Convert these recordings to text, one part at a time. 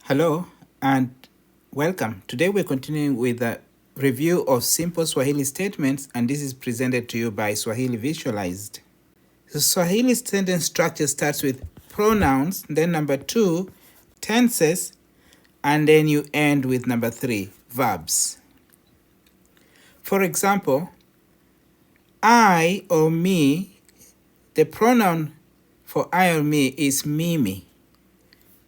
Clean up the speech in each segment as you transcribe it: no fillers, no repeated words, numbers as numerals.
Hello and welcome. Today we're continuing with a review of simple Swahili statements, and this is presented to you by Swahili Visualized. The Swahili sentence structure starts with pronouns, then number 2, tenses, and then you end with number 3, verbs. For example, I or me, the pronoun for I or me is mimi.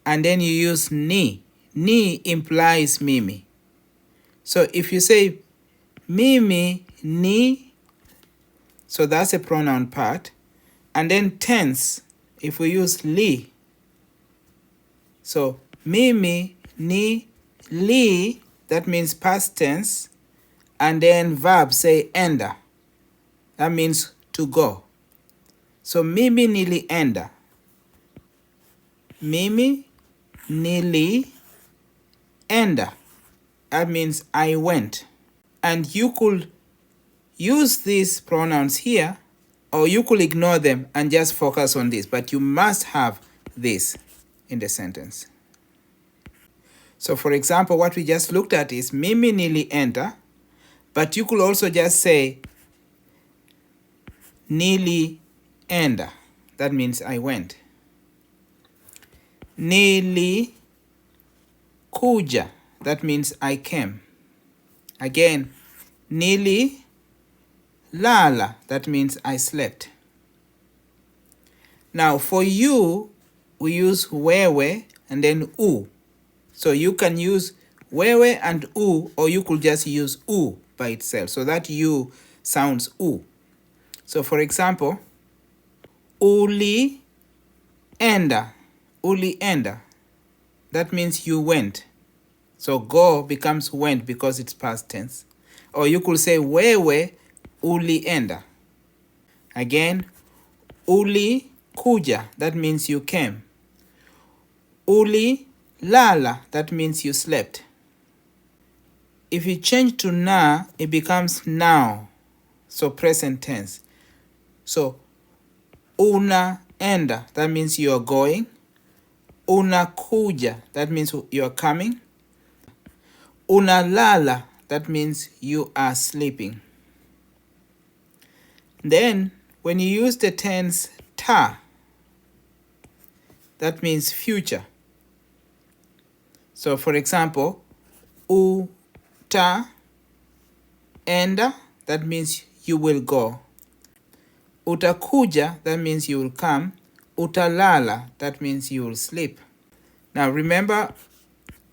And then you use ni. Ni implies mimi. So if you say mimi ni, so that's a pronoun part. And then tense, if we use li. So mimi ni li, that means past tense. And then verb, say enda. That means to go. So mimi nilienda. Mimi nilienda. That means I went. And you could use these pronouns here, or you could ignore them and just focus on this, but you must have this in the sentence. So for example, what we just looked at is mimi nilienda, but you could also just say nilienda. That means I went. Nilikuja. That means I came. Again, nililala. That means I slept. Now for you, we use wewe and then u. So you can use wewe and u, or you could just use u by itself. So that u sounds u. So for example, ulienda. Ulienda. That means you went. So go becomes went because it's past tense. Or you could say wewe ulienda. Again, ulikuja. That means you came. Ulilala. That means you slept. If you change to na, it becomes now. So present tense. So unaenda. That means you are going. Unakuja. That means you are coming. Unalala. That means you are sleeping. Then, when you use the tense ta, that means future. So, for example, utaenda, that means you will go. Utakuja, that means you will come. Utalala, that means you will sleep. Now, remember,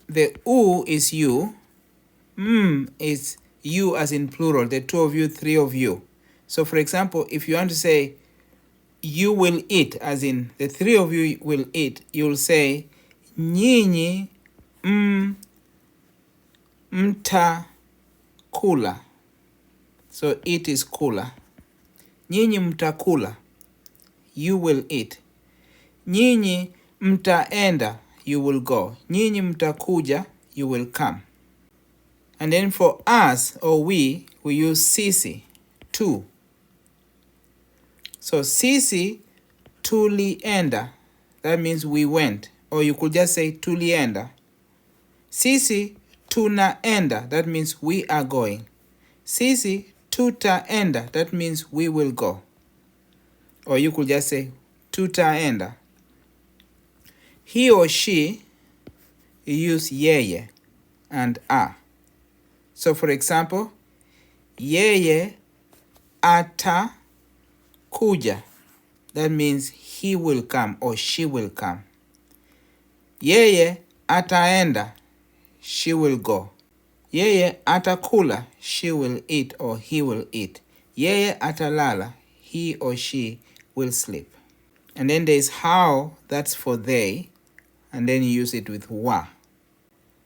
the u is you. Is you as in plural, the two of you, three of you. So for example, if you want to say you will eat, as in the three of you will eat, you'll say nyinyi mtakula. So eat is kula. Nyinyi mtakula, you will eat. Nyinyi mtaenda, you will go. Nyinyi mtakuja, you will come. And then for us, or we use sisi, tu. So sisi tulienda, that means we went. Or you could just say tulienda. Sisi tunaenda, that means we are going. Sisi tutaenda, that means we will go. Or you could just say tutaenda. He or she, you use yeye and a. So for example, yeye atakuja. That means he will come or she will come. Yeye ataenda, she will go. Yeye atakula, she will eat or he will eat. Yeye atalala, he or she will sleep. And then there's how, that's for they, and then you use it with wa.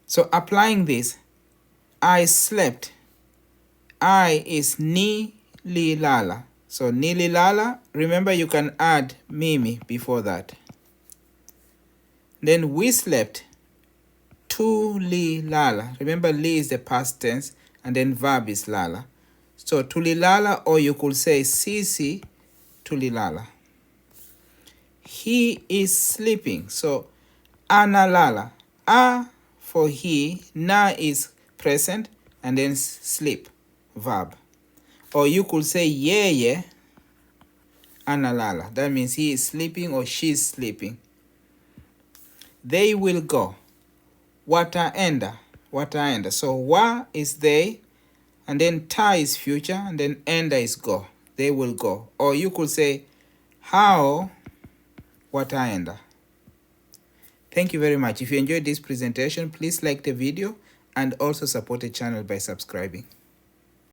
So applying this, I slept. I is nililala. So nililala, remember you can add mimi before that. Then we slept. Tulilala. Remember li is the past tense and then verb is lala. So tulilala, or you could say sisi tulilala. He is sleeping. So analala. A for he, na is present, and then sleep, verb. Or you could say yeye analala. That means he is sleeping or she is sleeping. They will go. Wataenda. Wataenda. So wa is they, and then ta is future, and then enda is go. They will go. Or you could say how wataenda. Thank you very much. If you enjoyed this presentation, please like the video and also support the channel by subscribing.